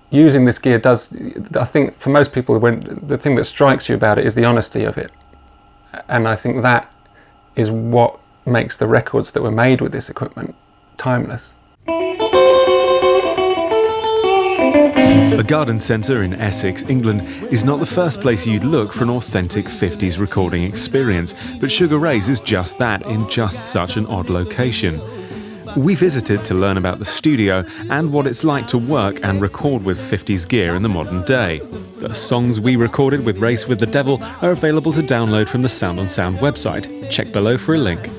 using this gear does, I think for most people, the thing that strikes you about it is the honesty of it. And I think that is what makes the records that were made with this equipment timeless. A garden centre in Essex, England, is not the first place you'd look for an authentic 50s recording experience, but Sugar Ray's is just that, in just such an odd location. We visited to learn about the studio and what it's like to work and record with 50s gear in the modern day. The songs we recorded with Race with the Devil are available to download from the Sound on Sound website. Check below for a link.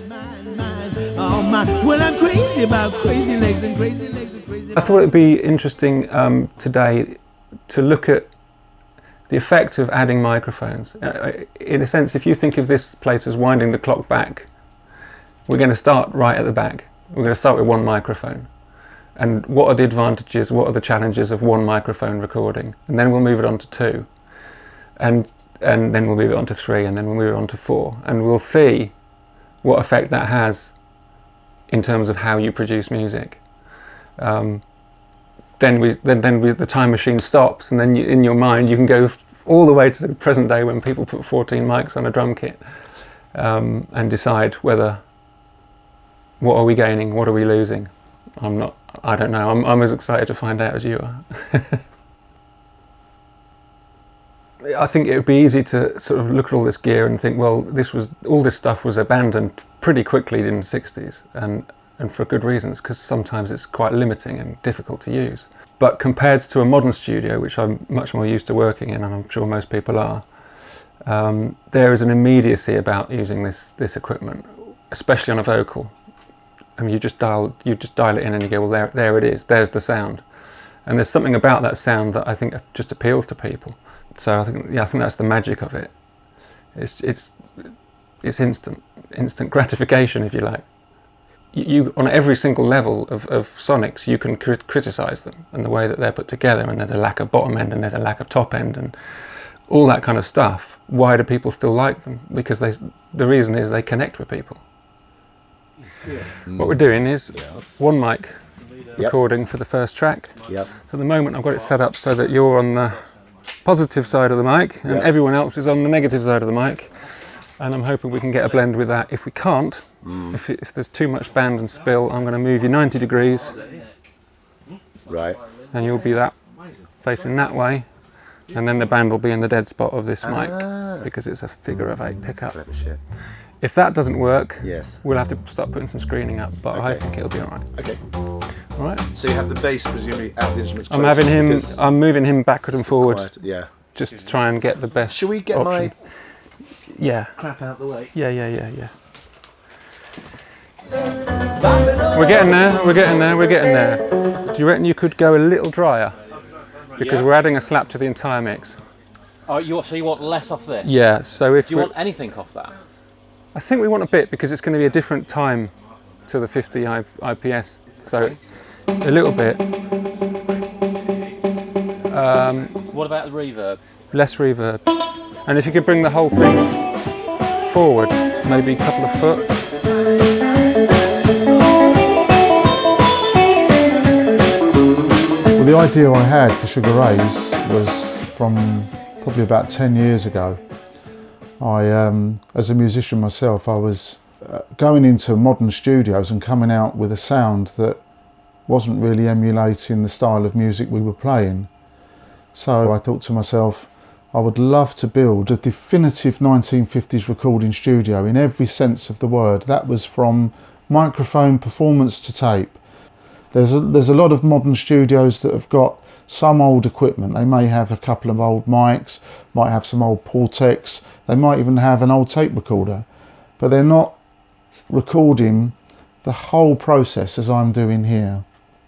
Well, I'm crazy about crazy legs and crazy legs and crazy legs. I thought it'd be interesting today to look at the effect of adding microphones. In a sense, if you think of this place as winding the clock back, we're going to start right at the back. We're going to start with one microphone. And what are the advantages, what are the challenges of one microphone recording? And then we'll move it on to 2. And then we'll move it on to 3, and then we'll move it on to 4. And we'll see what effect that has in terms of how you produce music. Then the time machine stops, and then in your mind you can go all the way to the present day when people put 14 mics on a drum kit and decide whether, what are we gaining, what are we losing? I don't know, I'm as excited to find out as you are. I think it would be easy to sort of look at all this gear and think, well, all this stuff was abandoned pretty quickly in the 60s, and for good reasons, because sometimes it's quite limiting and difficult to use. But compared to a modern studio, which I'm much more used to working in, and I'm sure most people are, there is an immediacy about using this equipment, especially on a vocal. I mean, you just dial it in and you go, well, there it is, there's the sound. And there's something about that sound that I think just appeals to people. So I think that's the magic of it. It's instant gratification, if you like. You on every single level of sonics, you can criticise them and the way that they're put together, and there's a lack of bottom end and there's a lack of top end and all that kind of stuff. Why do people still like them? Because the reason is they connect with people. Yeah. What we're doing is one mic recording for the first track. Yep. For the moment I've got it set up so that you're on the positive side of the mic and everyone else is on the negative side of the mic, and I'm hoping we can get a blend with that. If we can't, if there's too much band and spill, I'm going to move you 90 degrees, right, and you'll be facing that way, and then the band will be in the dead spot of this mic because it's a figure of 8 pickup. If that doesn't work, we'll have to start putting some screening up, but I think it'll be all right. Okay. All right. So you have the bass presumably out the instruments. I'm moving him backward and forward. Quiet, just to try and get the best. Should we get option. crap out the way? Yeah. We're getting there. Do you reckon you could go a little drier? Because we're adding a slap to the entire mix. Oh, so you want less off this? Yeah. So if do you want anything off that? I think we want a bit, because it's going to be a different time to the 50 IPS, so a little bit. What about the reverb? Less reverb. And if you could bring the whole thing forward, maybe a couple of foot. Well, the idea I had for Sugar Ray's was from probably about 10 years ago. As a musician myself, I was going into modern studios and coming out with a sound that wasn't really emulating the style of music we were playing. So I thought to myself, I would love to build a definitive 1950s recording studio in every sense of the word. That was from microphone, performance to tape. There's a lot of modern studios that have got some old equipment. They may have a couple of old mics, might have some old Portex, they might even have an old tape recorder, but they're not recording the whole process as I'm doing here.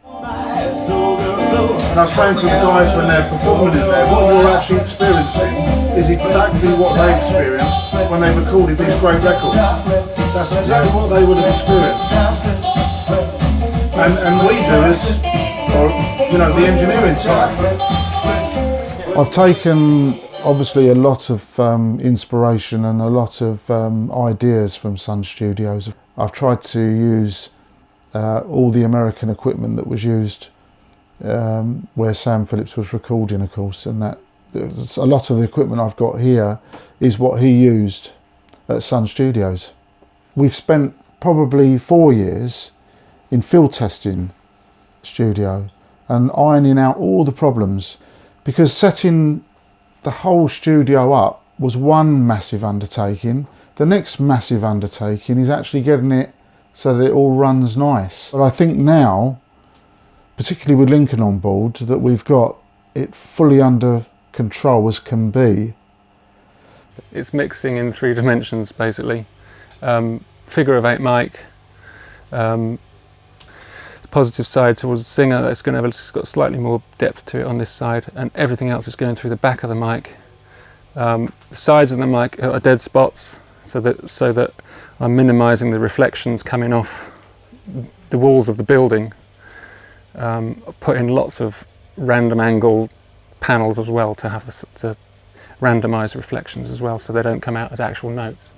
And I was saying to the guys when they're performing in there, what you're actually experiencing is exactly what they experienced when they recorded these great records. That's exactly what they would have experienced. And we do is, the engineering side. I've taken obviously a lot of inspiration and a lot of ideas from Sun Studios. I've tried to use all the American equipment that was used where Sam Phillips was recording, of course, and that a lot of the equipment I've got here is what he used at Sun Studios. We've spent probably 4 years in field testing studio and ironing out all the problems, because setting the whole studio up was one massive undertaking. The next massive undertaking is actually getting it so that it all runs nice. But I think now, particularly with Lincoln on board, that we've got it fully under control as can be. It's mixing in 3 dimensions basically. Figure of 8 mic, the positive side towards the singer, that's going to have it's got slightly more depth to it on this side, and everything else is going through the back of the mic. The sides of the mic are dead spots, so that I'm minimising the reflections coming off the walls of the building. Put in lots of random angle panels as well to have to randomise reflections as well, so they don't come out as actual notes.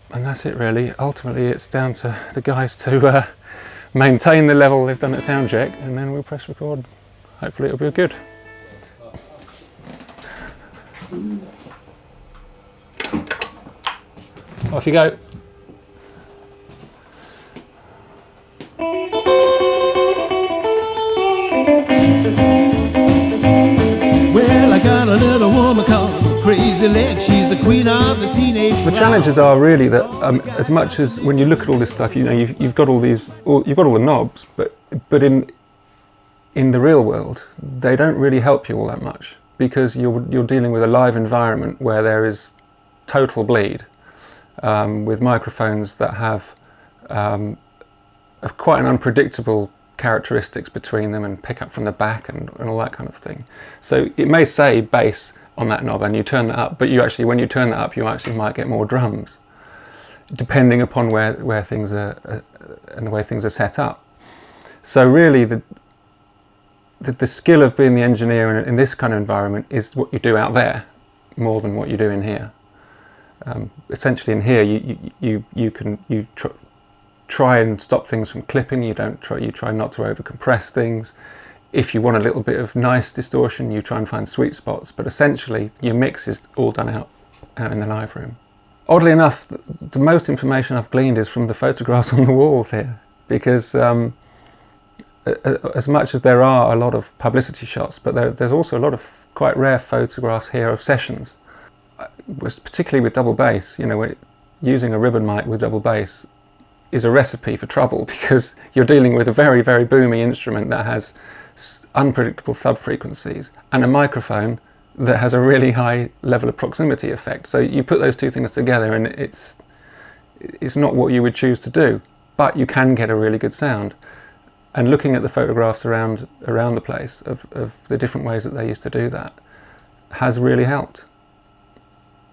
And that's it really. Ultimately it's down to the guys to maintain the level they've done at sound check, and then we'll press record. Hopefully it'll be good. Off you go. Well, I got a little woman called Crazy Leg. She's the queen of the teenage. The challenges are really that as much as when you look at all this stuff, you know, you've got all these, you've got all the knobs, but in the real world, they don't really help you all that much, because you're dealing with a live environment where there is total bleed, with microphones that have quite an unpredictable characteristics between them, and pick up from the back and all that kind of thing. So it may say bass on that knob and you turn that up, but you actually, when you turn that up, you actually might get more drums, depending upon where things are and the way things are set up. So really the skill of being the engineer in this kind of environment is what you do out there more than what you do in here. Essentially in here you try and stop things from clipping. You try not to over compress things. If you want a little bit of nice distortion, you try and find sweet spots, but essentially your mix is all done out in the live room. Oddly enough, the most information I've gleaned is from the photographs on the walls here, because as much as there are a lot of publicity shots, but there's also a lot of quite rare photographs here of sessions, particularly with double bass. You know, using a ribbon mic with double bass is a recipe for trouble, because you're dealing with a very, very boomy instrument that has unpredictable sub-frequencies and a microphone that has a really high level of proximity effect. So you put those two things together and it's not what you would choose to do, but you can get a really good sound. And looking at the photographs around the place of the different ways that they used to do that has really helped.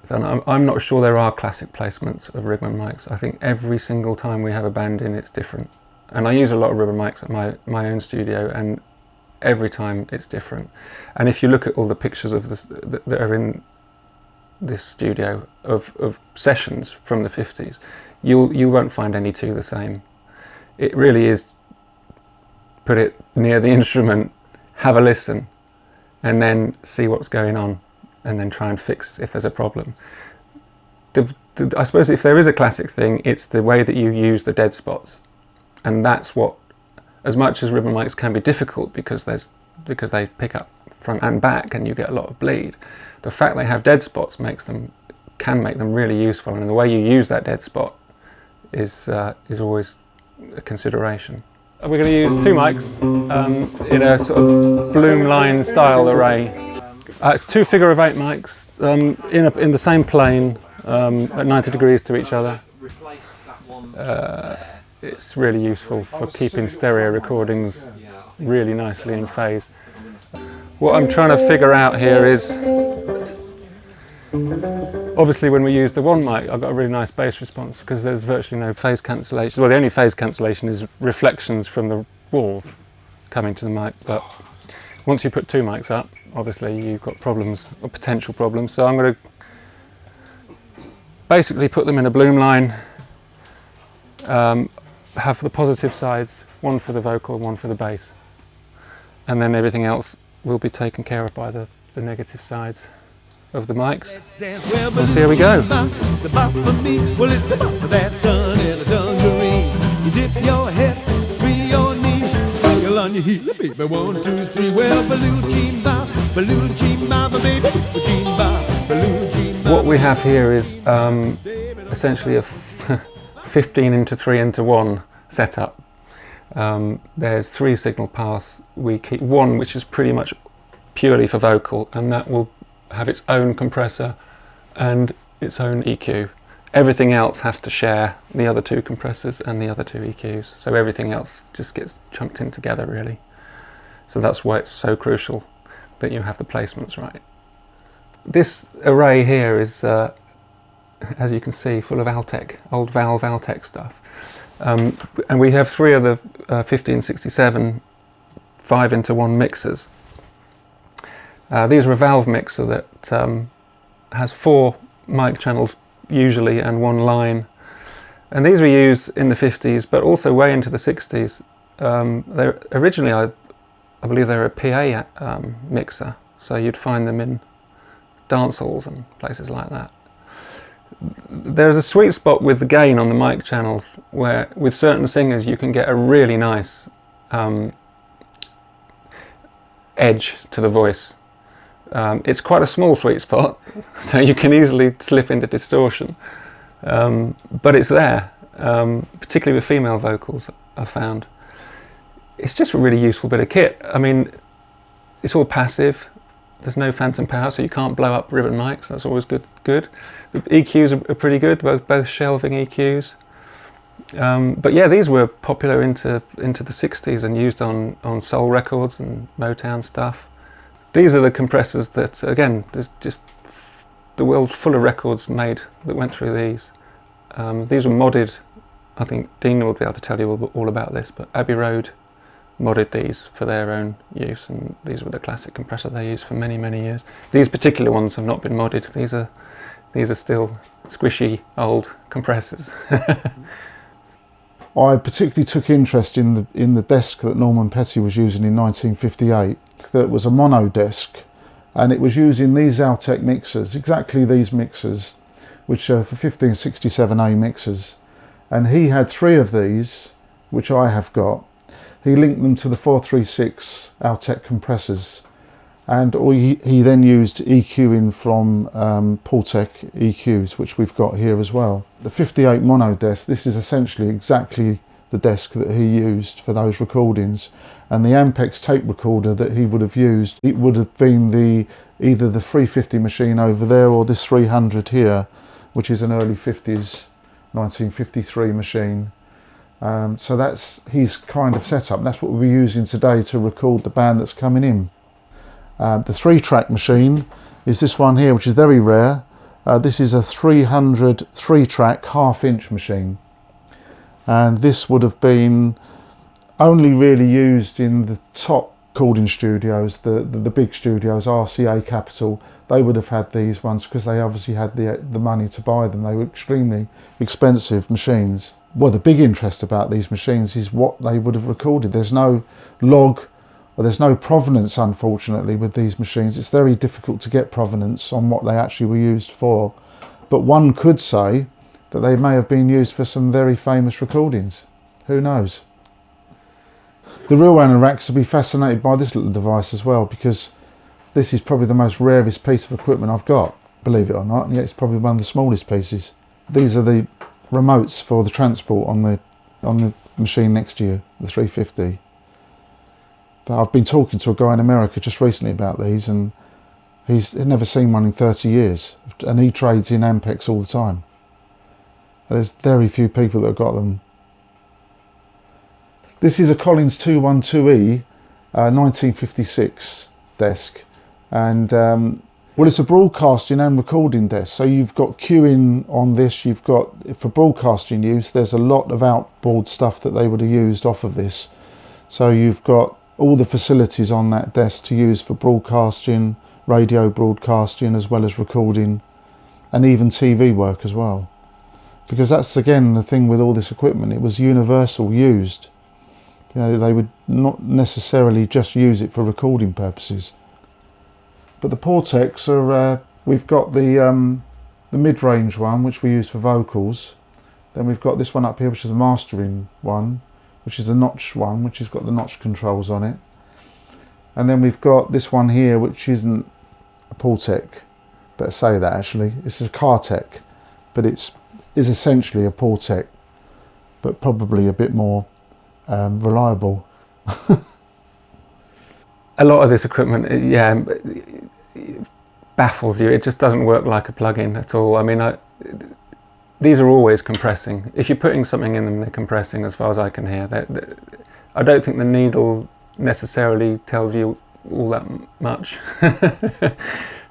And I'm not sure there are classic placements of ribbon mics. I think every single time we have a band in, it's different. And I use a lot of ribbon mics at my own studio, and every time it's different. And if you look at all the pictures of this that are in this studio of sessions from the 50s, you won't find any two the same. It really is, put it near the instrument, have a listen, and then see what's going on, and then try and fix if there's a problem. I suppose if there is a classic thing, it's the way that you use the dead spots. And that's what, as much as ribbon mics can be difficult because they pick up front and back and you get a lot of bleed, the fact they have dead spots can make them really useful, and the way you use that dead spot is always a consideration. We're going to use 2 mics in a sort of bloom line style array. It's 2 figure of 8 mics in the same plane at 90 degrees to each other. It's really useful for keeping stereo recordings really nicely in phase. What I'm trying to figure out here is, obviously when we use the 1 mic, I've got a really nice bass response because there's virtually no phase cancellation. Well, the only phase cancellation is reflections from the walls coming to the mic, but once you put 2 mics up, obviously you've got problems, or potential problems. So I'm going to basically put them in a bloom line, have the positive sides, one for the vocal, one for the bass, and then everything else will be taken care of by the negative sides of the mics. We'll see how we go. The bop for me, well it's the bop for that done in a dungaree. You dip your head, free your knees, squeal on your heel, baby, 1, 2, 3. Well, balloon bop, baby, balloon bop. What we have here is essentially a 15 into 3 into 1 setup. There's 3 signal paths. We keep one which is pretty much purely for vocal, and that will have its own compressor and its own EQ. Everything else has to share the other 2 compressors and the other 2 EQs, so everything else just gets chunked in together really. So that's why it's so crucial that you have the placements right. This array here is, as you can see, full of Altec, old Valve Altec stuff. And we have 3 of the 1567 5 into 1 mixers. These are a Valve mixer that has 4 mic channels usually and 1 line. And these were used in the 50s, but also way into the 60s. They're originally, I believe they were a PA mixer, so you'd find them in dance halls and places like that. There's a sweet spot with the gain on the mic channels where with certain singers you can get a really nice edge to the voice. It's quite a small sweet spot, so you can easily slip into distortion, but it's there, particularly with female vocals, I've found. It's just a really useful bit of kit. I mean, it's all passive. There's no phantom power, so you can't blow up ribbon mics. That's always good. The EQs are pretty good, both shelving EQs. But yeah, these were popular into the 60s and used on soul records and Motown stuff. These are the compressors that, again, there's just the world's full of records made that went through these. These were modded. I think Dean will be able to tell you all about this, but Abbey Road modded these for their own use, and these were the classic compressor they used for many, many years. These particular ones have not been modded. These are still squishy old compressors. I particularly took interest in the desk that Norman Petty was using in 1958. That was a mono desk, and it was using these Altec mixers, exactly these mixers, which are for 1567A mixers. And he had 3 of these, which I have got. He linked them to the 436 Altec compressors, and he then used EQing from Paultec EQs, which we've got here as well. The 58 mono desk, this is essentially exactly the desk that he used for those recordings, and the Ampex tape recorder that he would have used, it would have been either the 350 machine over there or this 300 here, which is an early 50s 1953 machine. So that's his kind of setup. That's what we're using today to record the band that's coming in. The 3-track machine is this one here, which is very rare. This is a 300 3-track 1/2-inch machine, and this would have been only really used in the top recording studios, the big studios, RCA, Capitol. They would have had these ones because they obviously had the money to buy them. They were extremely expensive machines. Well, the big interest about these machines is what they would have recorded. There's no log, or there's no provenance, unfortunately, with these machines. It's very difficult to get provenance on what they actually were used for. But one could say that they may have been used for some very famous recordings. Who knows? The real anoraks will be fascinated by this little device as well, because this is probably the most rarest piece of equipment I've got, believe it or not, and yet it's probably one of the smallest pieces. These are the remotes for the transport on the machine next to you, the 350. But I've been talking to a guy in America just recently about these, and he's never seen one in 30 years, and he trades in Ampex all the time. There's very few people that have got them. This is a Collins 212E 1956 desk, and well, it's a broadcasting and recording desk, so you've got queuing on this. You've got, for broadcasting use, there's a lot of outboard stuff that they would have used off of this, so you've got all the facilities on that desk to use for broadcasting, radio broadcasting, as well as recording, and even TV work as well, because that's again the thing with all this equipment. It was universal used. You know, they would not necessarily just use it for recording purposes. But the Portex are, we've got the mid-range one, which we use for vocals. Then we've got this one up here, which is a mastering one, which is a notch one, which has got the notch controls on it. And then we've got this one here, which isn't a Portec, better say that actually. This is a Cartec, but is essentially a Portec, but probably a bit more reliable. A lot of this equipment, yeah, baffles you. It just doesn't work like a plug-in at all. I mean, these are always compressing. If you're putting something in them, they're compressing as far as I can hear. I don't think the needle necessarily tells you all that much.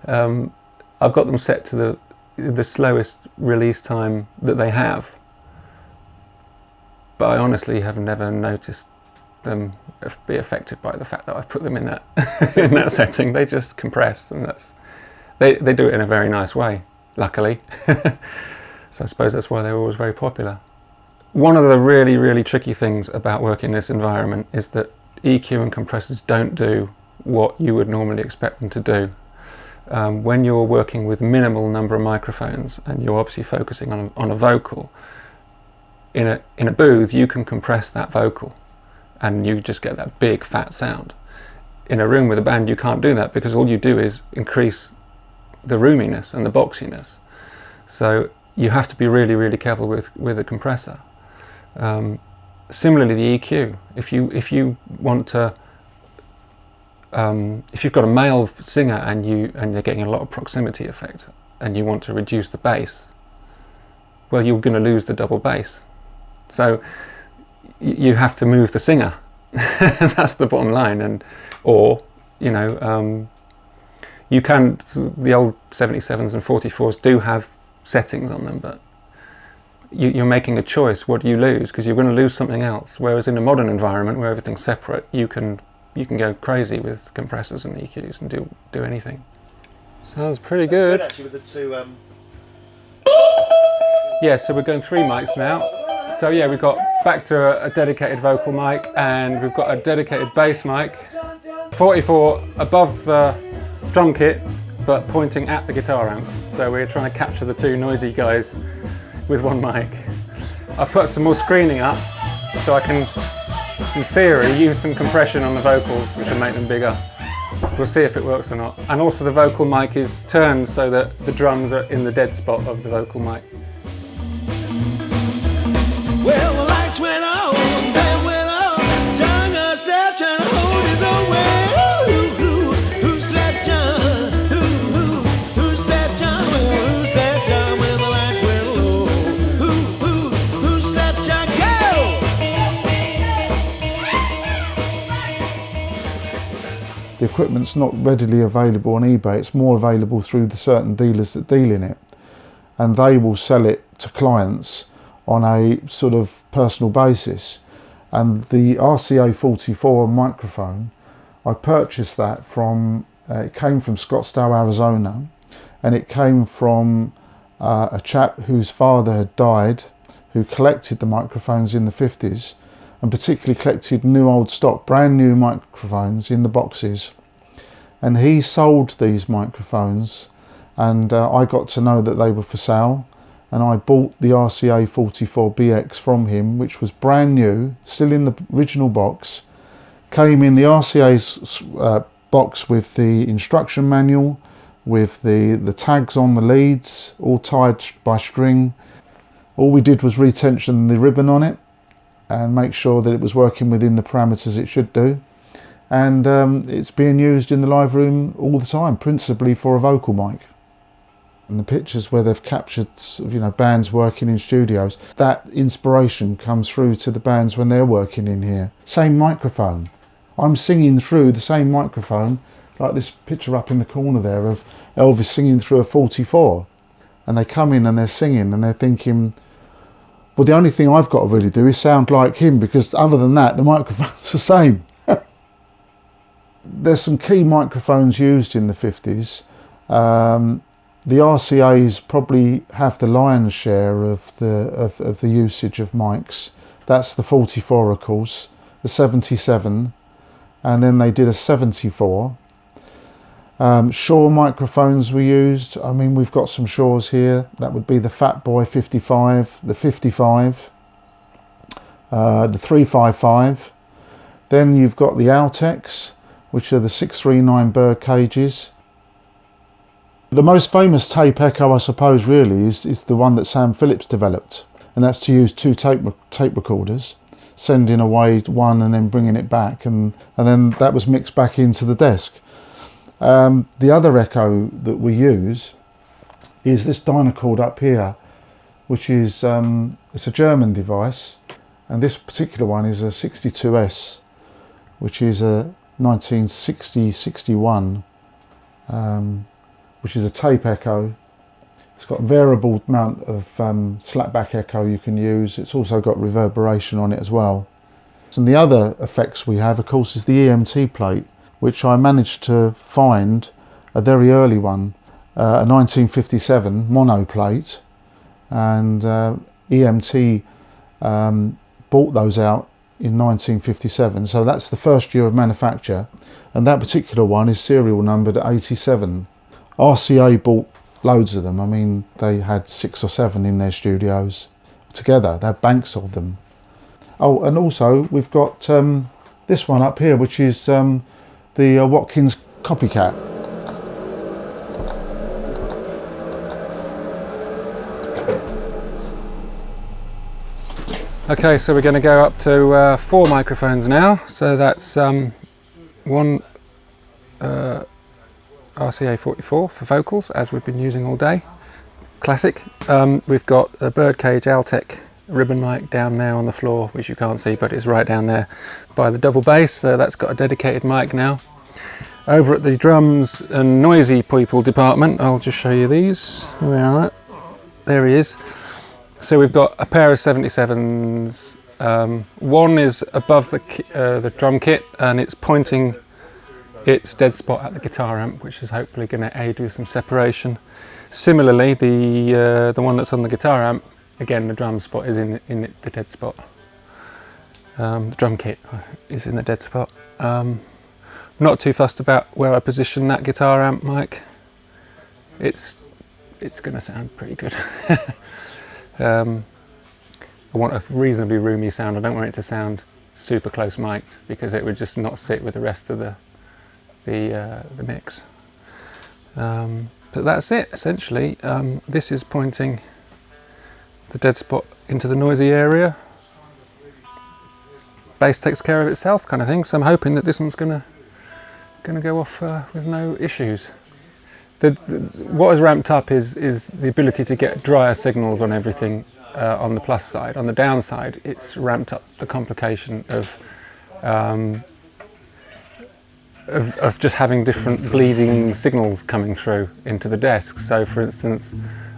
I've got them set to the slowest release time that they have, but I honestly have never noticed them be affected by the fact that I've put them in that in that setting. They just compress, and they do it in a very nice way, luckily. So I suppose that's why they're always very popular. One of the really, really tricky things about working in this environment is that EQ and compressors don't do what you would normally expect them to do. When you're working with minimal number of microphones and you're obviously focusing on a vocal, in a booth you can compress that vocal and you just get that big fat sound. In a room with a band you can't do that, because all you do is increase the roominess and the boxiness. So you have to be really, really careful with a compressor. Similarly, the EQ. If you want to, if you've got a male singer and you're getting a lot of proximity effect, and you want to reduce the bass, well, you're going to lose the double bass. So you have to move the singer. That's the bottom line. Or you know, you can. The old 77s and 44s do have settings on them, but you're making a choice. What do you lose? Because you're going to lose something else. Whereas in a modern environment where everything's separate, you can go crazy with compressors and EQs and do anything. Sounds pretty good. That's good actually with the two. Yeah, so we're going 3 mics now. So yeah, we've got back to a dedicated vocal mic, and we've got a dedicated bass mic. 44 above the drum kit, but pointing at the guitar amp. So we're trying to capture the two noisy guys with one mic. I put some more screening up so I can, in theory, use some compression on the vocals, which will make them bigger. We'll see if it works or not. And also the vocal mic is turned so that the drums are in the dead spot of the vocal mic. Well, the lights went on, they went on. John got self trying to hold his own way. Who slapped John? Who slapped John? Well, who slapped John when the lights went low? Who slapped John? Go! The equipment's not readily available on eBay. It's more available through the certain dealers that deal in it, and they will sell it to clients on a sort of personal basis. And the RCA 44 microphone, I purchased that from, it came from Scottsdale, Arizona, and it came from a chap whose father had died, who collected the microphones in the 50s, and particularly collected new old stock, brand new microphones in the boxes. And he sold these microphones, and I got to know that they were for sale. And I bought the RCA 44BX from him, which was brand new, still in the original box. Came in the RCA's box with the instruction manual, with the tags on the leads, all tied by string. All we did was retension the ribbon on it and make sure that it was working within the parameters it should do. And it's being used in the live room all the time, principally for a vocal mic. And the pictures where they've captured, you know, bands working in studios, that inspiration comes through to the bands when they're working in here. Same microphone. I'm singing through the same microphone, like this picture up in the corner there of Elvis singing through a 44. And they come in and they're singing and they're thinking, well, the only thing I've got to really do is sound like him, because other than that, the microphone's the same. There's some key microphones used in the 50s. The RCAs probably have the lion's share of the usage of mics. That's the 44, of course, the 77, and then they did a 74. Shaw microphones were used. I mean, we've got some Shaws here. That would be the Fat Boy 55, the 55, the 355. Then you've got the Altex, which are the 639 bird cages. The most famous tape echo, I suppose, really, is the one that Sam Phillips developed. And that's to use two tape recorders, sending away one and then bringing it back. And then that was mixed back into the desk. The other echo that we use is this Dynacord up here, which is it's a German device, and this particular one is a 62S, which is a 1960-61, which is a tape echo. It's got a variable amount of slapback echo you can use. It's also got reverberation on it as well. And the other effects we have, of course, is the EMT plate, which I managed to find a very early one, a 1957 mono plate, and EMT bought those out in 1957, so that's the first year of manufacture, and that particular one is serial numbered 87. RCA bought loads of them. I mean, they had 6 or 7 in their studios together. They had banks of them. Oh, and also we've got this one up here, which is the Watkins Copycat. Okay, so we're going to go up to 4 microphones now. So that's one RCA 44 for vocals, as we've been using all day. Classic. We've got a Birdcage Altec ribbon mic down there on the floor, which you can't see, but it's right down there by the double bass, so that's got a dedicated mic now. Over at the drums and noisy people department, I'll just show you these. Here we are. There he is. So we've got a pair of 77s. One is above the drum kit, and it's pointing its dead spot at the guitar amp, which is hopefully going to aid with some separation. Similarly, the one that's on the guitar amp, again, the drum spot is in the dead spot. The drum kit is in the dead spot. Not too fussed about where I position that guitar amp mic. It's going to sound pretty good. I want a reasonably roomy sound. I don't want it to sound super close mic'd, because it would just not sit with the rest of the mix. But that's it, essentially. This is pointing the dead spot into the noisy area. Bass takes care of itself, kind of thing. So I'm hoping that this one's gonna go off with no issues. What has ramped up is the ability to get drier signals on everything on the plus side. On the downside, it's ramped up the complication of just having different bleeding signals coming through into the desk. So, for instance,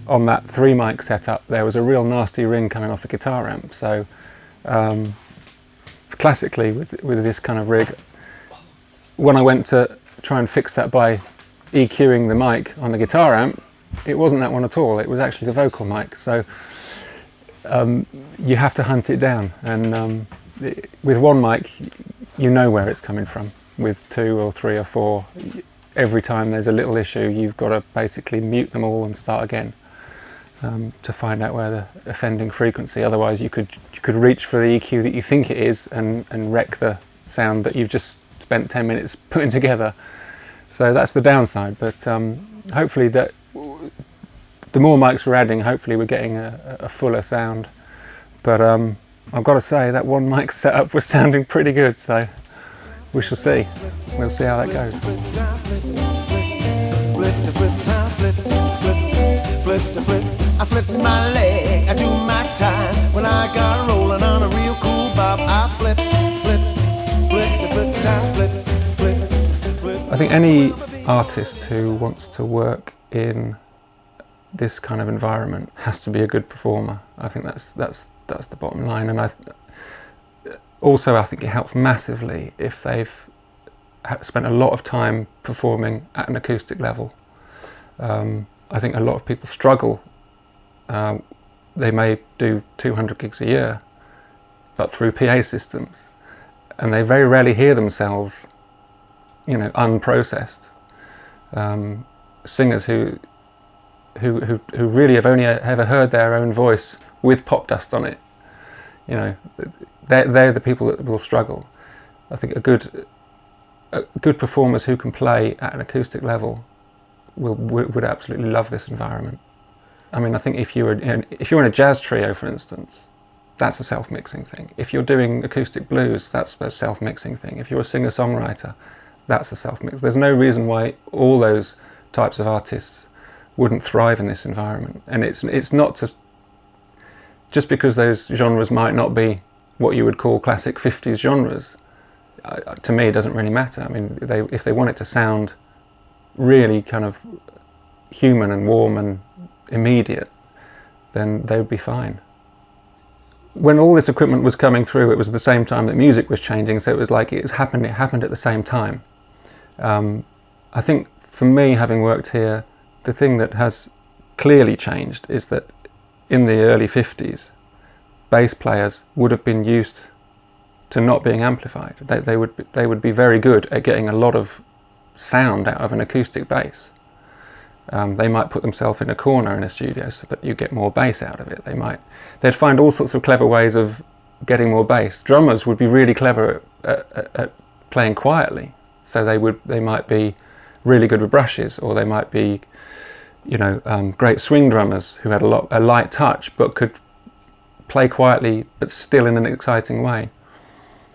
on that 3 mic setup, there was a real nasty ring coming off the guitar amp. So, classically, with this kind of rig, when I went to try and fix that by EQing the mic on the guitar amp, it wasn't that one at all. It was actually the vocal mic. So you have to hunt it down, and with one mic you know where it's coming from. With 2 or 3 or 4, every time there's a little issue, you've got to basically mute them all and start again to find out where the offending frequency. Otherwise you could reach for the EQ that you think it is and wreck the sound that you've just spent 10 minutes putting together. So that's the downside, but hopefully that the more mics we're adding, hopefully we're getting a fuller sound. But I've got to say that one mic setup was sounding pretty good, so we shall see. We'll see how that goes. I flip my leg, I do my time. When I got rolling on a real cool bob, I flip, flip, flip, flip, flip, flip, flip. I think any artist who wants to work in this kind of environment has to be a good performer. I think that's the bottom line. And I think it helps massively if they've spent a lot of time performing at an acoustic level. I think a lot of people struggle. They may do 200 gigs a year, but through PA systems, and they very rarely hear themselves, you know, unprocessed. Singers who really have only ever heard their own voice with pop dust on it, you know, they're the people that will struggle. I think good performers who can play at an acoustic level would absolutely love this environment. I mean, I think if you're in a jazz trio, for instance, that's a self-mixing thing. If you're doing acoustic blues, that's a self-mixing thing. If you're a singer-songwriter, that's a self-mix. There's no reason why all those types of artists wouldn't thrive in this environment. And it's not just because those genres might not be what you would call classic 50s genres. To me, it doesn't really matter. I mean, if they want it to sound really kind of human and warm and immediate, then they would be fine. When all this equipment was coming through, it was at the same time that music was changing, so it was like it happened at the same time. I think for me, having worked here, the thing that has clearly changed is that in the early 50s, bass players would have been used to not being amplified. They would be very good at getting a lot of sound out of an acoustic bass. They might put themselves in a corner in a studio so that you get more bass out of it. They'd find all sorts of clever ways of getting more bass. Drummers would be really clever at playing quietly. So they might be really good with brushes, or they might be, you know, great swing drummers who had a light touch but could play quietly but still in an exciting way.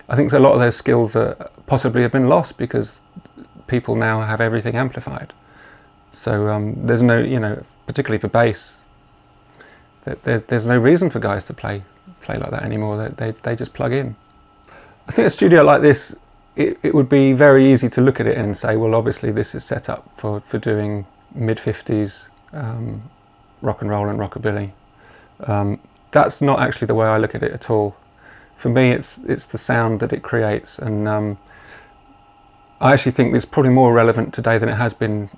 I think a lot of those skills possibly have been lost because people now have everything amplified. So there's no, you know, particularly for bass, there's no reason for guys to play like that anymore. They just plug in. I think a studio like this, it would be very easy to look at it and say, well, obviously this is set up for doing mid-50s rock and roll and rockabilly. That's not actually the way I look at it at all. For me, it's the sound that it creates, and I actually think it's probably more relevant today than it has been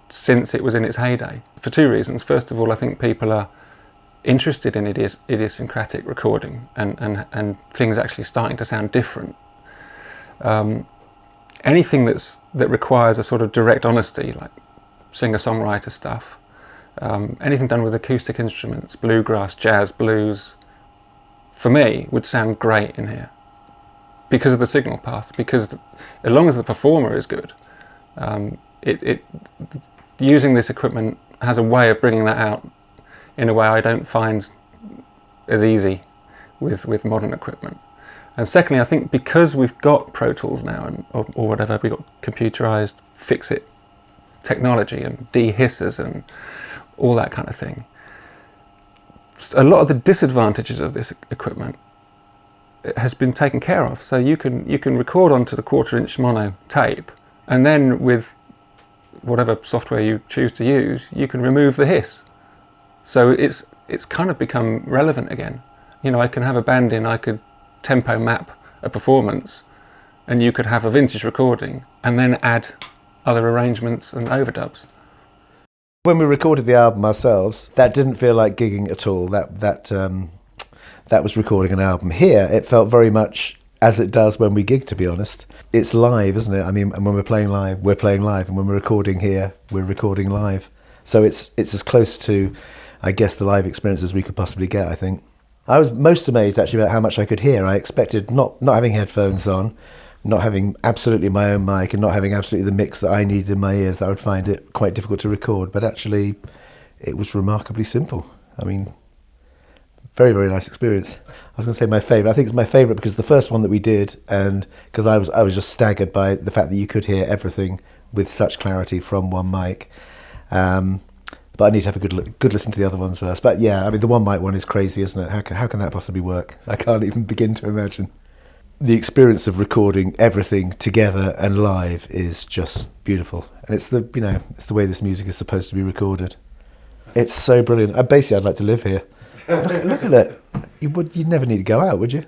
since it was in its heyday, for two reasons. First of all, I think people are interested in idiosyncratic recording and things actually starting to sound different. Anything that requires a sort of direct honesty, like singer-songwriter stuff, anything done with acoustic instruments, bluegrass, jazz, blues, for me, would sound great in here because of the signal path, because as long as the performer is good, using this equipment has a way of bringing that out in a way I don't find as easy with modern equipment. And secondly, I think because we've got Pro Tools now or whatever, we've got computerized fix-it technology and de-hissers and all that kind of thing, a lot of the disadvantages of this equipment has been taken care of. So you can record onto the 1/4-inch mono tape, and then with whatever software you choose to use, you can remove the hiss. So it's kind of become relevant again. You know, I can have a band in, I could tempo map a performance, and you could have a vintage recording and then add other arrangements and overdubs. When we recorded the album ourselves, that didn't feel like gigging at all. That was recording an album. Here, it felt very much as it does when we gig, to be honest. It's live, isn't it? I mean, and when we're playing live, and when we're recording here, we're recording live. So it's as close to, I guess, the live experience as we could possibly get, I think. I was most amazed, actually, about how much I could hear. I expected not having headphones on, not having absolutely my own mic, and not having absolutely the mix that I needed in my ears, that I would find it quite difficult to record. But actually, it was remarkably simple. I mean, very, very nice experience. I was going to say my favourite. I think it's my favourite because the first one that we did, and because I was just staggered by the fact that you could hear everything with such clarity from one mic. But I need to have a good listen to the other ones first. But yeah, I mean, the one mic one is crazy, isn't it? How can that possibly work? I can't even begin to imagine. The experience of recording everything together and live is just beautiful, and it's the way this music is supposed to be recorded. It's so brilliant. I'd like to live here. Look at it. You'd never need to go out, would you?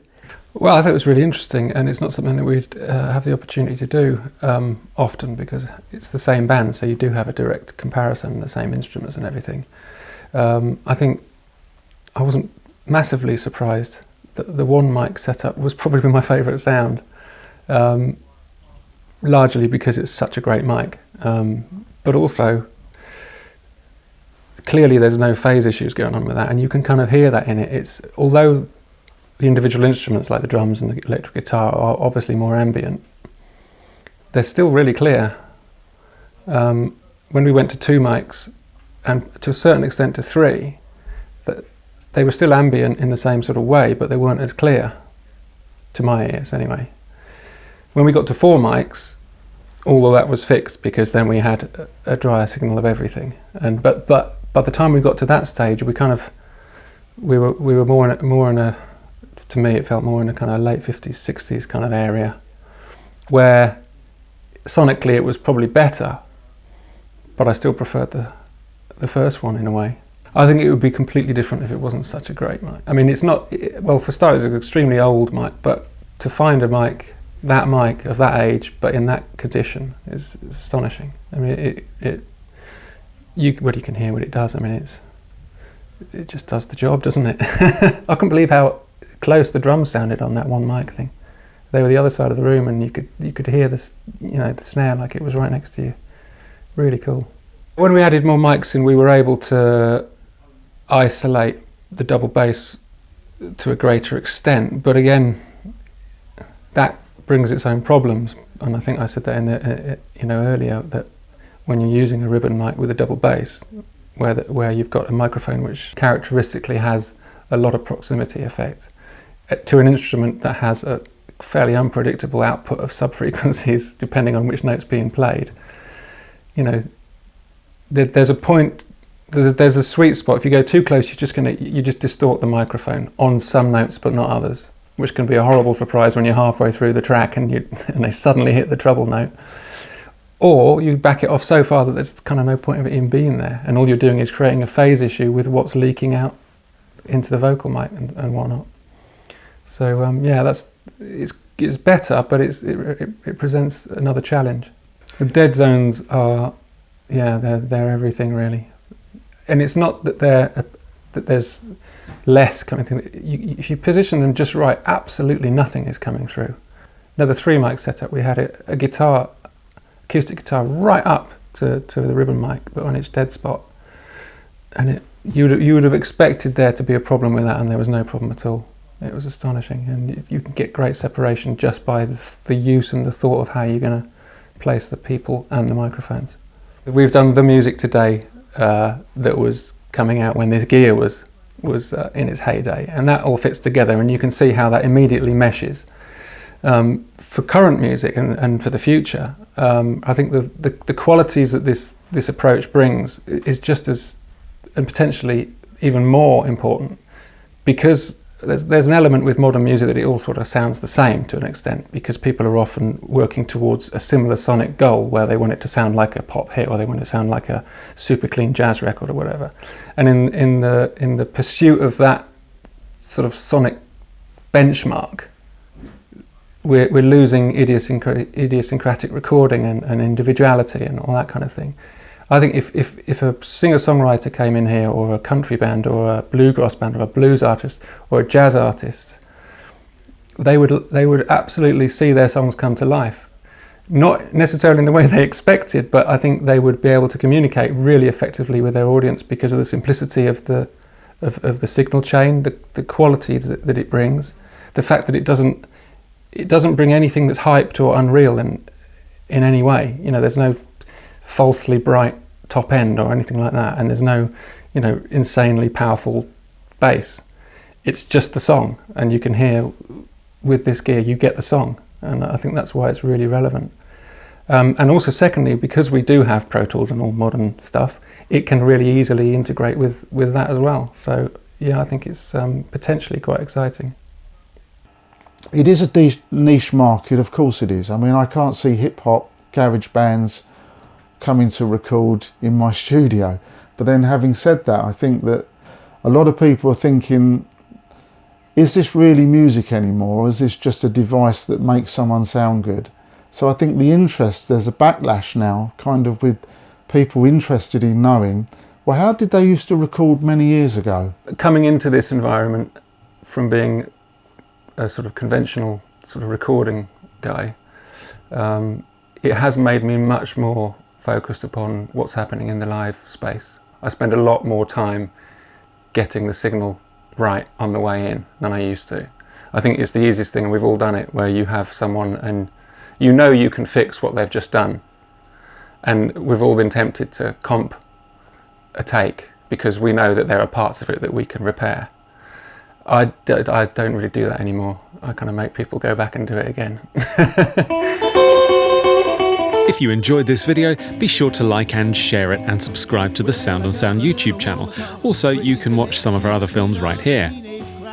Well, I thought it was really interesting, and it's not something that we'd have the opportunity to do often because it's the same band, so you do have a direct comparison, the same instruments and everything. I think I wasn't massively surprised that the one mic setup was probably my favourite sound. largely because it's such a great mic, but also clearly there's no phase issues going on with that, and you can kind of hear that in it. It's, although the individual instruments like the drums and the electric guitar are obviously more ambient, they're still really clear. When we went to 2 mics, and to a certain extent to 3, that they were still ambient in the same sort of way, but they weren't as clear, to my ears anyway. When we got to 4 mics, all of that was fixed, because then we had a drier signal of everything. And but by the time we got to that stage, we were more in a, to me it felt more in a kind of late 50s, 60s kind of area, where sonically it was probably better, but I still preferred the first one in a way. I think it would be completely different if it wasn't such a great mic. I mean, it's not, well, for starters, it's an extremely old mic, but to find a mic of that age, but in that condition, is astonishing. I mean, you can hear what it does. I mean, it just does the job, doesn't it? I couldn't believe how close the drums sounded on that one mic thing. They were the other side of the room, and you could hear the snare like it was right next to you. Really cool. When we added more mics in, we were able to isolate the double bass to a greater extent, but again, that brings its own problems. And I think I said that in the earlier, that when you're using a ribbon mic with a double bass, where you've got a microphone which characteristically has a lot of proximity effect to an instrument that has a fairly unpredictable output of sub-frequencies depending on which note's being played, there's a point, there's a sweet spot. If you go too close, you just distort the microphone on some notes but not others, which can be a horrible surprise when you're halfway through the track and they suddenly hit the treble note. Or you back it off so far that there's kind of no point of it even being there, and all you're doing is creating a phase issue with what's leaking out into the vocal mic and whatnot. So it's better, but it presents another challenge. The dead zones are, they're everything really, and it's not that there's less coming through. If you position them just right, absolutely nothing is coming through. Now the 3 mic setup, we had a guitar, acoustic guitar, right up to the ribbon mic, but on its dead spot, and you would have expected there to be a problem with that, and there was no problem at all. It was astonishing, and you can get great separation just by the use and the thought of how you're going to place the people and the microphones. We've done the music today that was coming out when this gear was in its heyday, and that all fits together, and you can see how that immediately meshes. For current music and for the future, I think the qualities that this approach brings is just as, and potentially even more important, because there's an element with modern music that it all sort of sounds the same to an extent, because people are often working towards a similar sonic goal where they want it to sound like a pop hit, or they want it to sound like a super clean jazz record or whatever. And in the pursuit of that sort of sonic benchmark, we're losing idiosyncratic recording and individuality and all that kind of thing. I think if a singer-songwriter came in here, or a country band, or a bluegrass band, or a blues artist, or a jazz artist, they would absolutely see their songs come to life. Not necessarily in the way they expected, but I think they would be able to communicate really effectively with their audience because of the simplicity of the signal chain, the quality that it brings, the fact that it doesn't bring anything that's hyped or unreal in any way. There's no falsely bright top end or anything like that, and there's no insanely powerful bass. It's just the song, and you can hear with this gear you get the song, and I think that's why it's really relevant. And also secondly, because we do have Pro Tools and all modern stuff, it can really easily integrate with that as well. So yeah, I think it's potentially quite exciting. It is a niche market, of course it is. I mean, I can't see hip-hop garage bands coming to record in my studio. But then having said that, I think that a lot of people are thinking, is this really music anymore, or is this just a device that makes someone sound good? So I think there's a backlash now, kind of with people interested in knowing, well, how did they used to record many years ago? Coming into this environment from being a sort of conventional sort of recording guy, it has made me much more focused upon what's happening in the live space. I spend a lot more time getting the signal right on the way in than I used to. I think it's the easiest thing, and we've all done it, where you have someone and you know you can fix what they've just done. And we've all been tempted to comp a take because we know that there are parts of it that we can repair. I don't really do that anymore. I kind of make people go back and do it again. If you enjoyed this video, be sure to like and share it and subscribe to the Sound on Sound YouTube channel. Also, you can watch some of our other films right here.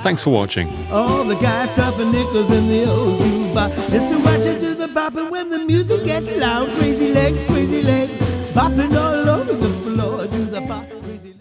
Thanks for watching. All the guys stuffing nickels in the old jukebox just to watch it do the bopping when the music gets loud. Crazy legs, bopping all over the floor. Do the bop.